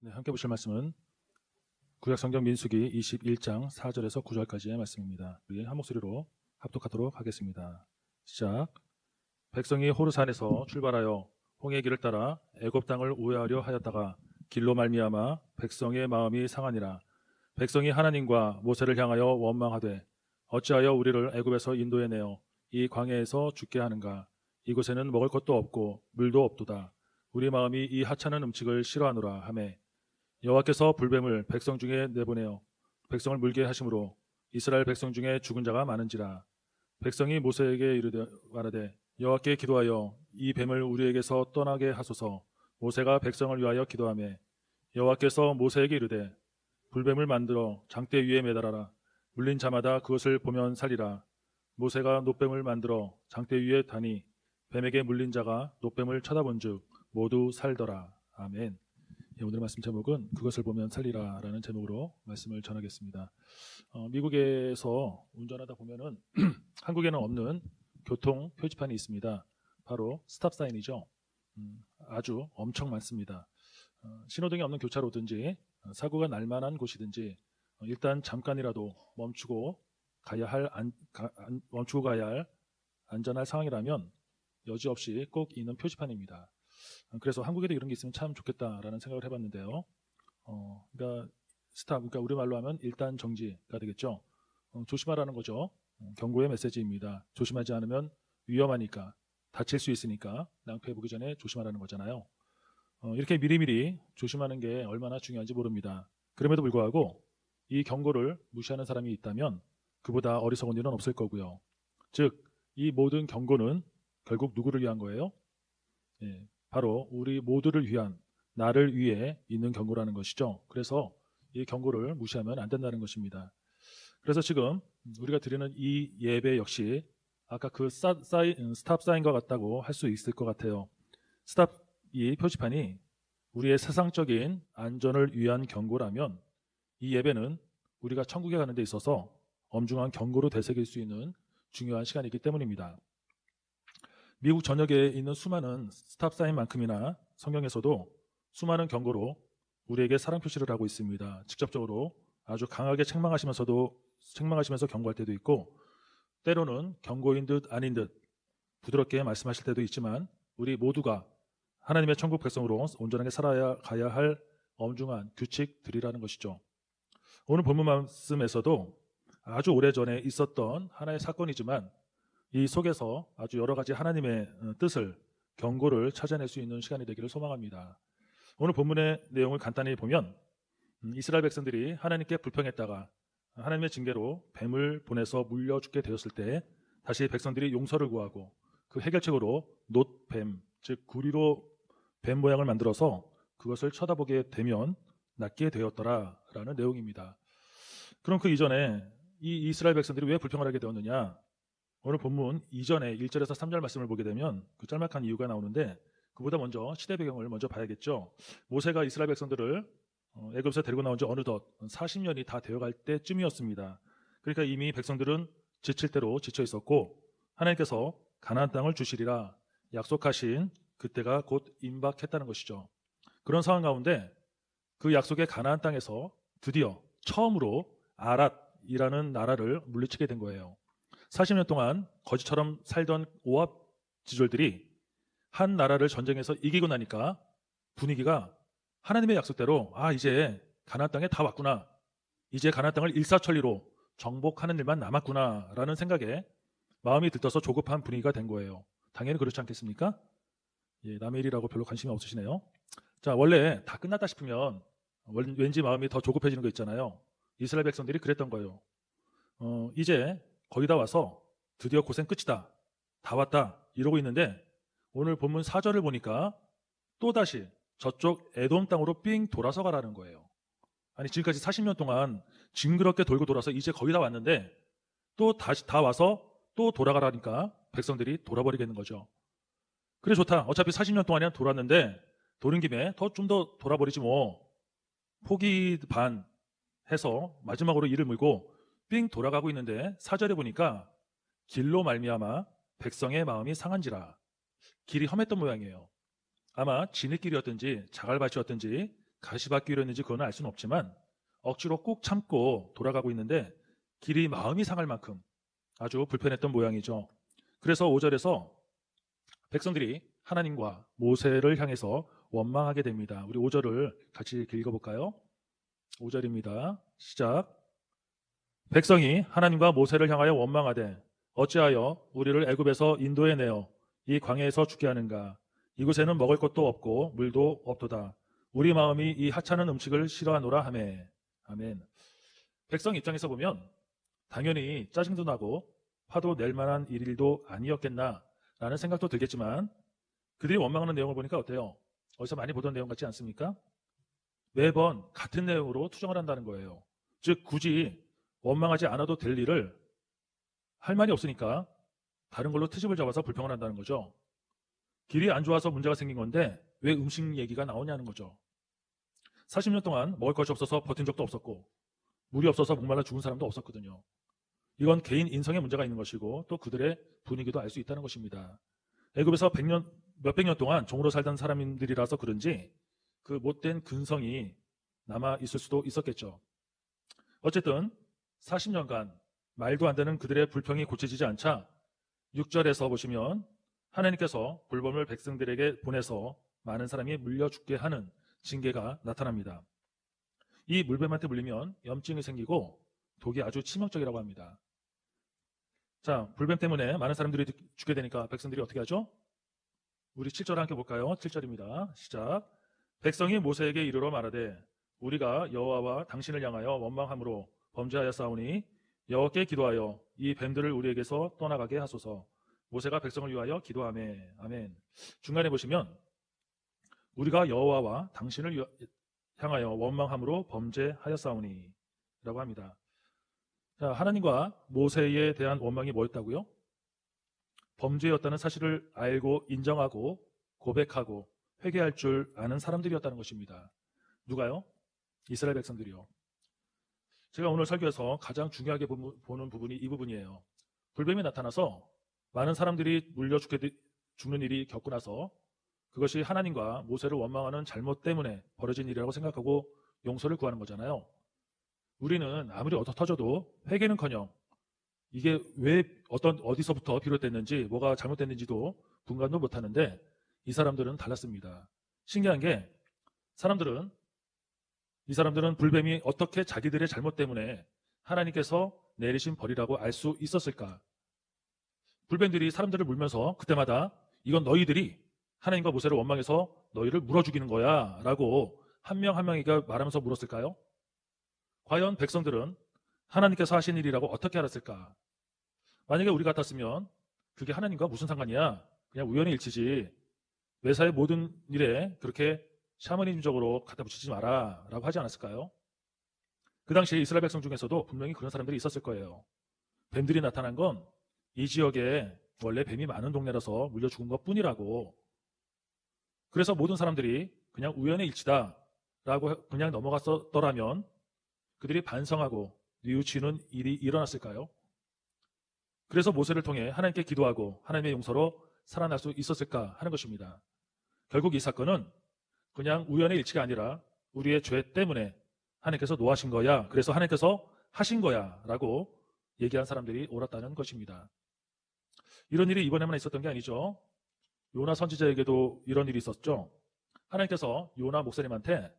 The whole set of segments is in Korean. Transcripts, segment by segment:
네, 함께 보실 말씀은 구약성경 민수기 21장 4절에서 9절까지의 말씀입니다. 우리 한 목소리로 합독하도록 하겠습니다. 시작. 백성이 호르산에서 출발하여 홍해 길을 따라 애굽 땅을 우회하려 하였다가 길로 말미암아 백성의 마음이 상하니라. 백성이 하나님과 모세를 향하여 원망하되 어찌하여 우리를 애굽에서 인도해 내어 이 광야에서 죽게 하는가. 이곳에는 먹을 것도 없고 물도 없도다. 우리 마음이 이 하찮은 음식을 싫어하노라 하매 여호와께서 불뱀을 백성 중에 내보내어 백성을 물게 하심으로 이스라엘 백성 중에 죽은 자가 많은지라. 백성이 모세에게 이르되 말하되 여호와께 기도하여 이 뱀을 우리에게서 떠나게 하소서. 모세가 백성을 위하여 기도하매 여호와께서 모세에게 이르되 불뱀을 만들어 장대 위에 매달아라. 물린 자마다 그것을 보면 살리라. 모세가 놋뱀을 만들어 장대 위에 다니 뱀에게 물린 자가 놋뱀을 쳐다본즉 모두 살더라. 아멘. 오늘 말씀 제목은 그것을 보면 살리라 라는 제목으로 말씀을 전하겠습니다. 미국에서 운전하다 보면은 한국에는 없는 교통 표지판이 있습니다. 바로 스탑 사인이죠. 아주 엄청 많습니다. 신호등이 없는 교차로든지 사고가 날 만한 곳이든지 일단 잠깐이라도 멈추고 가야 할 안전할 상황이라면 여지없이 꼭 있는 표지판입니다. 그래서 한국에도 이런 게 있으면 참 좋겠다라는 생각을 해봤는데요. 그러니까 스탑, 그러니까 우리말로 하면 일단 정지가 되겠죠. 조심하라는 거죠. 경고의 메시지입니다. 조심하지 않으면 위험하니까, 다칠 수 있으니까 낭패 보기 전에 조심하라는 거잖아요. 이렇게 미리미리 조심하는 게 얼마나 중요한지 모릅니다. 그럼에도 불구하고 이 경고를 무시하는 사람이 있다면 그보다 어리석은 일은 없을 거고요. 즉, 이 모든 경고는 결국 누구를 위한 거예요? 바로 우리 모두를 위한, 나를 위해 있는 경고라는 것이죠. 그래서 이 경고를 무시하면 안 된다는 것입니다. 그래서 지금 우리가 드리는 이 예배 역시 아까 그 스탑 사인과 같다고 할 수 있을 것 같아요. 스탑, 이 표지판이 우리의 세상적인 안전을 위한 경고라면 이 예배는 우리가 천국에 가는 데 있어서 엄중한 경고로 되새길 수 있는 중요한 시간이기 때문입니다. 미국 전역에 있는 수많은 스탑 사인만큼이나 성경에서도 수많은 경고로 우리에게 사랑 표시를 하고 있습니다. 직접적으로 아주 강하게 책망하시면서 경고할 때도 있고, 때로는 경고인 듯 아닌 듯 부드럽게 말씀하실 때도 있지만 우리 모두가 하나님의 천국 백성으로 온전하게 살아가야 할 엄중한 규칙들이라는 것이죠. 오늘 본문 말씀에서도 아주 오래전에 있었던 하나의 사건이지만 이 속에서 아주 여러 가지 하나님의 뜻을, 경고를 찾아낼 수 있는 시간이 되기를 소망합니다. 오늘 본문의 내용을 간단히 보면 이스라엘 백성들이 하나님께 불평했다가 하나님의 징계로 뱀을 보내서 물려 죽게 되었을 때 다시 백성들이 용서를 구하고 그 해결책으로 놋뱀, 즉 구리로 뱀 모양을 만들어서 그것을 쳐다보게 되면 낫게 되었더라라는 내용입니다. 그럼 그 이전에 이 이스라엘 백성들이 왜 불평을 하게 되었느냐? 오늘 본문 이전에 1절에서 3절 말씀을 보게 되면 그 짤막한 이유가 나오는데, 그보다 먼저 시대 배경을 먼저 봐야겠죠. 모세가 이스라엘 백성들을 애굽에서 데리고 나온 지 어느덧 40년이 다 되어갈 때쯤이었습니다. 그러니까 이미 백성들은 지칠 대로 지쳐 있었고 하나님께서 가나안 땅을 주시리라 약속하신 그때가 곧 임박했다는 것이죠. 그런 상황 가운데 그 약속의 가나안 땅에서 드디어 처음으로 아랏이라는 나라를 물리치게 된 거예요. 40년 동안 거지처럼 살던 오합지졸들이 한 나라를 전쟁에서 이기고 나니까 분위기가 하나님의 약속대로 이제 가나안 땅에 다 왔구나, 이제 가나안 땅을 일사천리로 정복하는 일만 남았구나 라는 생각에 마음이 들떠서 조급한 분위기가 된 거예요. 당연히 그렇지 않겠습니까? 남의 일이라고 별로 관심이 없으시네요. 자, 원래 다 끝났다 싶으면 왠지 마음이 더 조급해지는 거 있잖아요. 이스라엘 백성들이 그랬던 거예요. 이제 거의 다 와서 드디어 고생 끝이다, 다 왔다 이러고 있는데 오늘 본문 4절을 보니까 또다시 저쪽 에돔 땅으로 삥 돌아서 가라는 거예요. 아니, 지금까지 40년 동안 징그럽게 돌고 돌아서 이제 거의 다 왔는데 또 다시 다 와서 또 돌아가라니까 백성들이 돌아버리겠는 거죠. 그래, 좋다, 어차피 40년 동안이나 돌았는데 도는 김에 좀 더 돌아버리지 뭐. 포기 반 해서 마지막으로 이를 물고 삥 돌아가고 있는데 4절에 보니까 길로 말미암아 백성의 마음이 상한지라. 길이 험했던 모양이에요. 아마 진흙길이었든지 자갈밭이었든지 가시밭길이었는지 그건 알 수는 없지만 억지로 꾹 참고 돌아가고 있는데 길이 마음이 상할 만큼 아주 불편했던 모양이죠. 그래서 5절에서 백성들이 하나님과 모세를 향해서 원망하게 됩니다. 우리 5절을 같이 읽어볼까요? 5절입니다. 시작. 백성이 하나님과 모세를 향하여 원망하되 어찌하여 우리를 애굽에서 인도해 내어 이 광야에서 죽게 하는가? 이곳에는 먹을 것도 없고 물도 없도다. 우리 마음이 이 하찮은 음식을 싫어하노라 하매. 아멘. 백성 입장에서 보면 당연히 짜증도 나고 화도 낼 만한 일도 아니었겠나라는 생각도 들겠지만 그들이 원망하는 내용을 보니까 어때요? 어디서 많이 보던 내용 같지 않습니까? 매번 같은 내용으로 투정을 한다는 거예요. 즉 굳이 원망하지 않아도 될 일을 할 말이 없으니까 다른 걸로 트집을 잡아서 불평을 한다는 거죠. 길이 안 좋아서 문제가 생긴 건데 왜 음식 얘기가 나오냐는 거죠. 40년 동안 먹을 것이 없어서 버틴 적도 없었고 물이 없어서 목말라 죽은 사람도 없었거든요. 이건 개인 인성에 문제가 있는 것이고 또 그들의 분위기도 알 수 있다는 것입니다. 애굽에서 몇백 년 동안 종으로 살던 사람들이라서 그런지 그 못된 근성이 남아 있을 수도 있었겠죠. 어쨌든 40년간 말도 안 되는 그들의 불평이 고쳐지지 않자 6절에서 보시면 하나님께서 불법을 백성들에게 보내서 많은 사람이 물려 죽게 하는 징계가 나타납니다. 이 물뱀한테 물리면 염증이 생기고 독이 아주 치명적이라고 합니다. 자, 불뱀 때문에 많은 사람들이 죽게 되니까 백성들이 어떻게 하죠? 우리 7절 함께 볼까요? 7절입니다. 시작. 백성이 모세에게 이르러 말하되 우리가 여호와와 당신을 향하여 원망함으로 범죄하였사오니 여호와께 기도하여 이 뱀들을 우리에게서 떠나가게 하소서. 모세가 백성을 위하여 기도하매. 아멘. 중간에 보시면 우리가 여호와와 당신을 향하여 원망함으로 범죄하였사오니 라고 합니다. 자, 하나님과 모세에 대한 원망이 뭐였다고요? 범죄였다는 사실을 알고 인정하고 고백하고 회개할 줄 아는 사람들이었다는 것입니다. 누가요? 이스라엘 백성들이요. 제가 오늘 설교에서 가장 중요하게 보는 부분이 이 부분이에요. 불뱀이 나타나서 많은 사람들이 물려 죽는 일이 겪고 나서 그것이 하나님과 모세를 원망하는 잘못 때문에 벌어진 일이라고 생각하고 용서를 구하는 거잖아요. 우리는 아무리 터져도 회개는커녕 이게 왜 어디서부터 비롯됐는지 뭐가 잘못됐는지도 분간도 못하는데 이 사람들은 달랐습니다. 신기한 게 이 사람들은 불뱀이 어떻게 자기들의 잘못 때문에 하나님께서 내리신 벌이라고 알 수 있었을까? 불뱀들이 사람들을 물면서 그때마다 이건 너희들이 하나님과 모세를 원망해서 너희를 물어 죽이는 거야 라고 한 명 한 명이가 말하면서 물었을까요? 과연 백성들은 하나님께서 하신 일이라고 어떻게 알았을까? 만약에 우리 같았으면 그게 하나님과 무슨 상관이야? 그냥 우연의 일치지. 매사의 모든 일에 그렇게 샤머니즘적으로 갖다 붙이지 마라 라고 하지 않았을까요? 그 당시에 이스라엘 백성 중에서도 분명히 그런 사람들이 있었을 거예요. 뱀들이 나타난 건 이 지역에 원래 뱀이 많은 동네라서 물려 죽은 것 뿐이라고. 그래서 모든 사람들이 그냥 우연의 일치다 라고 그냥 넘어갔더라면 그들이 반성하고 뉘우치는 일이 일어났을까요? 그래서 모세를 통해 하나님께 기도하고 하나님의 용서로 살아날 수 있었을까 하는 것입니다. 결국 이 사건은 그냥 우연의 일치가 아니라 우리의 죄 때문에 하나님께서 노하신 거야. 그래서 하나님께서 하신 거야 라고 얘기한 사람들이 옳았다는 것입니다. 이런 일이 이번에만 있었던 게 아니죠. 요나 선지자에게도 이런 일이 있었죠. 하나님께서 요나 목사님한테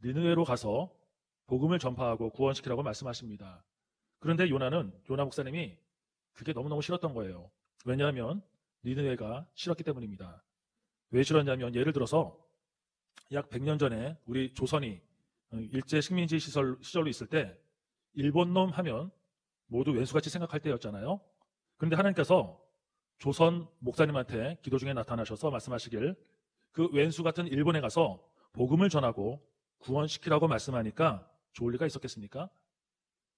니느웨로 가서 복음을 전파하고 구원시키라고 말씀하십니다. 그런데 요나 목사님이 그게 너무너무 싫었던 거예요. 왜냐하면 니느웨가 싫었기 때문입니다. 왜 싫었냐면 예를 들어서 약 100년 전에 우리 조선이 일제 식민지 시절로 있을 때 일본 놈 하면 모두 왼수같이 생각할 때였잖아요. 그런데 하나님께서 조선 목사님한테 기도 중에 나타나셔서 말씀하시길 그 왼수 같은 일본에 가서 복음을 전하고 구원시키라고 말씀하니까 좋을 리가 있었겠습니까?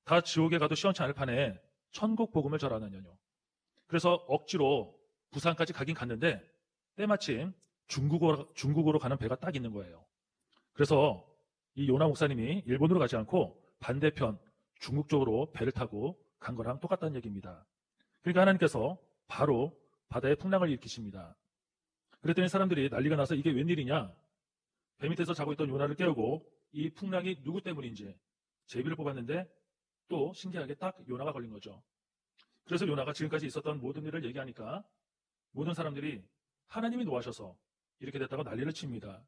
다 지옥에 가도 시원치 않을 판에 천국 복음을 전하느냐요. 그래서 억지로 부산까지 가긴 갔는데 때마침 중국으로 가는 배가 딱 있는 거예요. 그래서 이 요나 목사님이 일본으로 가지 않고 반대편 중국 쪽으로 배를 타고 간 거랑 똑같다는 얘기입니다. 그러니까 하나님께서 바로 바다에 풍랑을 일으키십니다. 그랬더니 사람들이 난리가 나서 이게 웬일이냐? 배 밑에서 자고 있던 요나를 깨우고 이 풍랑이 누구 때문인지 제비를 뽑았는데 또 신기하게 딱 요나가 걸린 거죠. 그래서 요나가 지금까지 있었던 모든 일을 얘기하니까 모든 사람들이 하나님이 노하셔서 이렇게 됐다고 난리를 칩니다.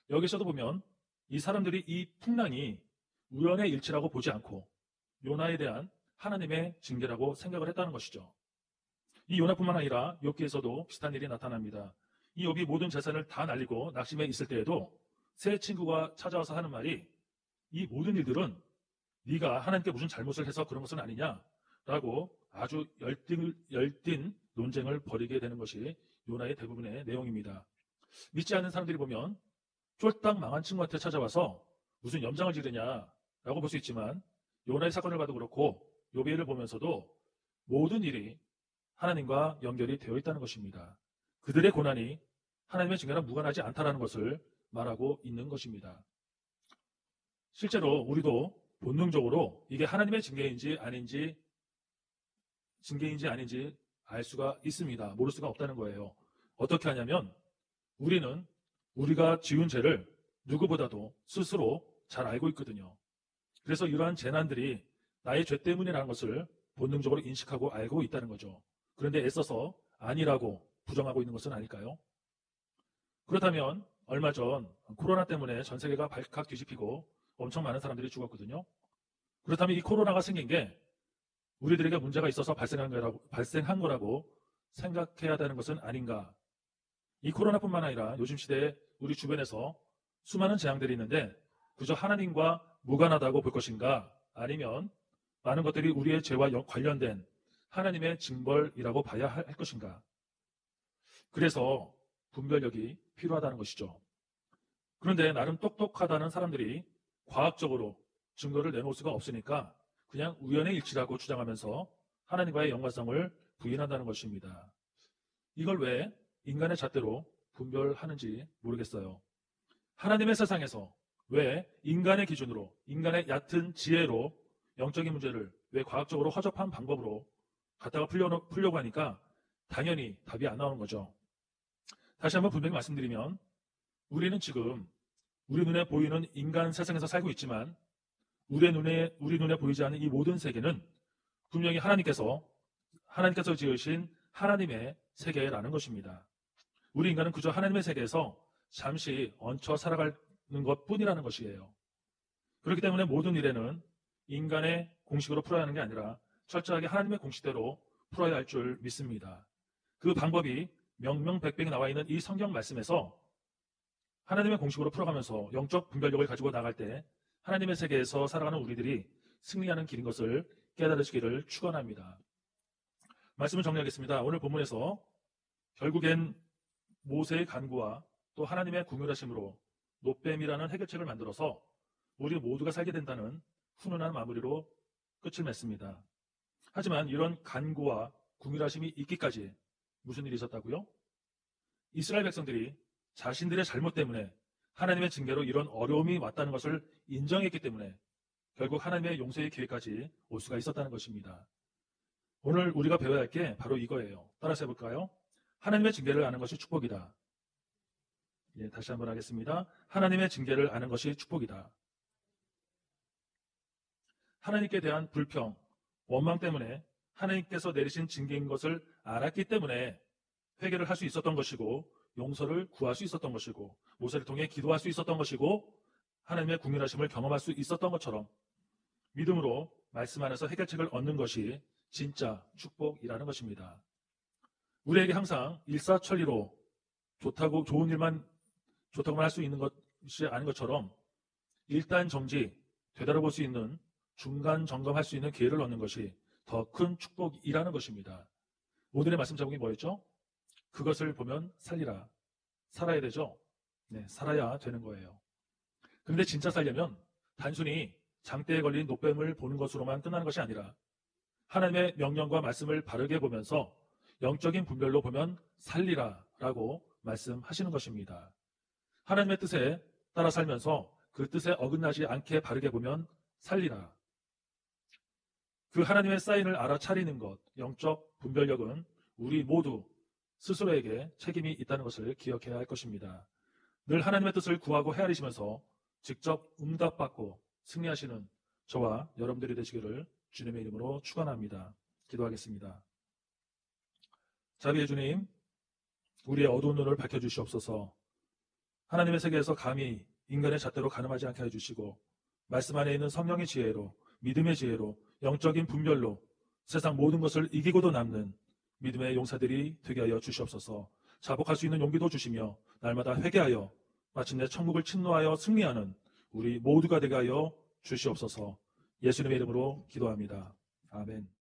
여기서도 보면 이 사람들이 이 풍랑이 우연의 일치라고 보지 않고 요나에 대한 하나님의 징계라고 생각을 했다는 것이죠. 이 요나뿐만 아니라 욥기에서도 비슷한 일이 나타납니다. 이 욥이 모든 재산을 다 날리고 낙심해 있을 때에도 새 친구가 찾아와서 하는 말이 이 모든 일들은 네가 하나님께 무슨 잘못을 해서 그런 것은 아니냐라고 아주 열띤 논쟁을 벌이게 되는 것이 요나의 대부분의 내용입니다. 믿지 않는 사람들이 보면 쫄딱 망한 친구한테 찾아와서 무슨 염장을 지르냐라고 볼 수 있지만 요나의 사건을 봐도 그렇고 욥의 일을 보면서도 모든 일이 하나님과 연결이 되어 있다는 것입니다. 그들의 고난이 하나님의 징계랑 무관하지 않다라는 것을 말하고 있는 것입니다. 실제로 우리도 본능적으로 이게 하나님의 징계인지 아닌지 알 수가 있습니다. 모를 수가 없다는 거예요. 어떻게 하냐면 우리는 우리가 지은 죄를 누구보다도 스스로 잘 알고 있거든요. 그래서 이러한 재난들이 나의 죄 때문이라는 것을 본능적으로 인식하고 알고 있다는 거죠. 그런데 애써서 아니라고 부정하고 있는 것은 아닐까요? 그렇다면 얼마 전 코로나 때문에 전 세계가 발칵 뒤집히고 엄청 많은 사람들이 죽었거든요. 그렇다면 이 코로나가 생긴 게 우리들에게 문제가 있어서 발생한 거라고 생각해야 되는 것은 아닌가? 이 코로나뿐만 아니라 요즘 시대에 우리 주변에서 수많은 재앙들이 있는데 그저 하나님과 무관하다고 볼 것인가? 아니면 많은 것들이 우리의 죄와 관련된 하나님의 징벌이라고 봐야 할 것인가? 그래서 분별력이 필요하다는 것이죠. 그런데 나름 똑똑하다는 사람들이 과학적으로 증거를 내놓을 수가 없으니까 그냥 우연의 일치라고 주장하면서 하나님과의 연관성을 부인한다는 것입니다. 이걸 왜 인간의 잣대로 분별하는지 모르겠어요. 하나님의 세상에서 왜 인간의 기준으로, 인간의 얕은 지혜로 영적인 문제를 왜 과학적으로 허접한 방법으로 갖다가 풀려고 하니까 당연히 답이 안 나오는 거죠. 다시 한번 분명히 말씀드리면 우리는 지금 우리 눈에 보이는 인간 세상에서 살고 있지만 우리 눈에 보이지 않는 이 모든 세계는 분명히 하나님께서 지으신 하나님의 세계라는 것입니다. 우리 인간은 그저 하나님의 세계에서 잠시 얹혀 살아가는 것뿐이라는 것이에요. 그렇기 때문에 모든 일에는 인간의 공식으로 풀어야 하는 게 아니라 철저하게 하나님의 공식대로 풀어야 할 줄 믿습니다. 그 방법이 명명백백이 나와 있는 이 성경 말씀에서 하나님의 공식으로 풀어가면서 영적 분별력을 가지고 나갈 때 하나님의 세계에서 살아가는 우리들이 승리하는 길인 것을 깨달으시기를 축원합니다. 말씀을 정리하겠습니다. 오늘 본문에서 결국엔 모세의 간구와 또 하나님의 궁휼하심으로 노뱀이라는 해결책을 만들어서 우리 모두가 살게 된다는 훈훈한 마무리로 끝을 맺습니다. 하지만 이런 간구와 궁휼하심이 있기까지 무슨 일이 있었다고요? 이스라엘 백성들이 자신들의 잘못 때문에 하나님의 징계로 이런 어려움이 왔다는 것을 인정했기 때문에 결국 하나님의 용서의 기회까지 올 수가 있었다는 것입니다. 오늘 우리가 배워야 할 게 바로 이거예요. 따라서 해볼까요? 하나님의 징계를 아는 것이 축복이다. 다시 한번 하겠습니다. 하나님의 징계를 아는 것이 축복이다. 하나님께 대한 불평, 원망 때문에 하나님께서 내리신 징계인 것을 알았기 때문에 회개를 할 수 있었던 것이고 용서를 구할 수 있었던 것이고 모세를 통해 기도할 수 있었던 것이고 하나님의 궁휼하심을 경험할 수 있었던 것처럼 믿음으로 말씀 안에서 해결책을 얻는 것이 진짜 축복이라는 것입니다. 우리에게 항상 일사천리로 좋은 일만 좋다고만 할 수 있는 것이 아닌 것처럼 일단 정지, 되돌아볼 수 있는 중간 점검할 수 있는 기회를 얻는 것이 더 큰 축복이라는 것입니다. 오늘의 말씀 제목이 뭐였죠? 그것을 보면 살리라. 살아야 되죠? 네, 살아야 되는 거예요. 그런데 진짜 살려면 단순히 장대에 걸린 노뱀을 보는 것으로만 끝나는 것이 아니라 하나님의 명령과 말씀을 바르게 보면서 영적인 분별로 보면 살리라 라고 말씀하시는 것입니다. 하나님의 뜻에 따라 살면서 그 뜻에 어긋나지 않게 바르게 보면 살리라. 그 하나님의 사인을 알아차리는 것, 영적 분별력은 우리 모두 스스로에게 책임이 있다는 것을 기억해야 할 것입니다. 늘 하나님의 뜻을 구하고 헤아리시면서 직접 응답받고 승리하시는 저와 여러분들이 되시기를 주님의 이름으로 축원합니다. 기도하겠습니다. 자비의 주님, 우리의 어두운 눈을 밝혀주시옵소서. 하나님의 세계에서 감히 인간의 잣대로 가늠하지 않게 해주시고 말씀 안에 있는 성령의 지혜로, 믿음의 지혜로, 영적인 분별로 세상 모든 것을 이기고도 남는 믿음의 용사들이 되게 하여 주시옵소서. 자복할 수 있는 용기도 주시며 날마다 회개하여 마침내 천국을 침노하여 승리하는 우리 모두가 되게 하여 주시옵소서. 예수님의 이름으로 기도합니다. 아멘.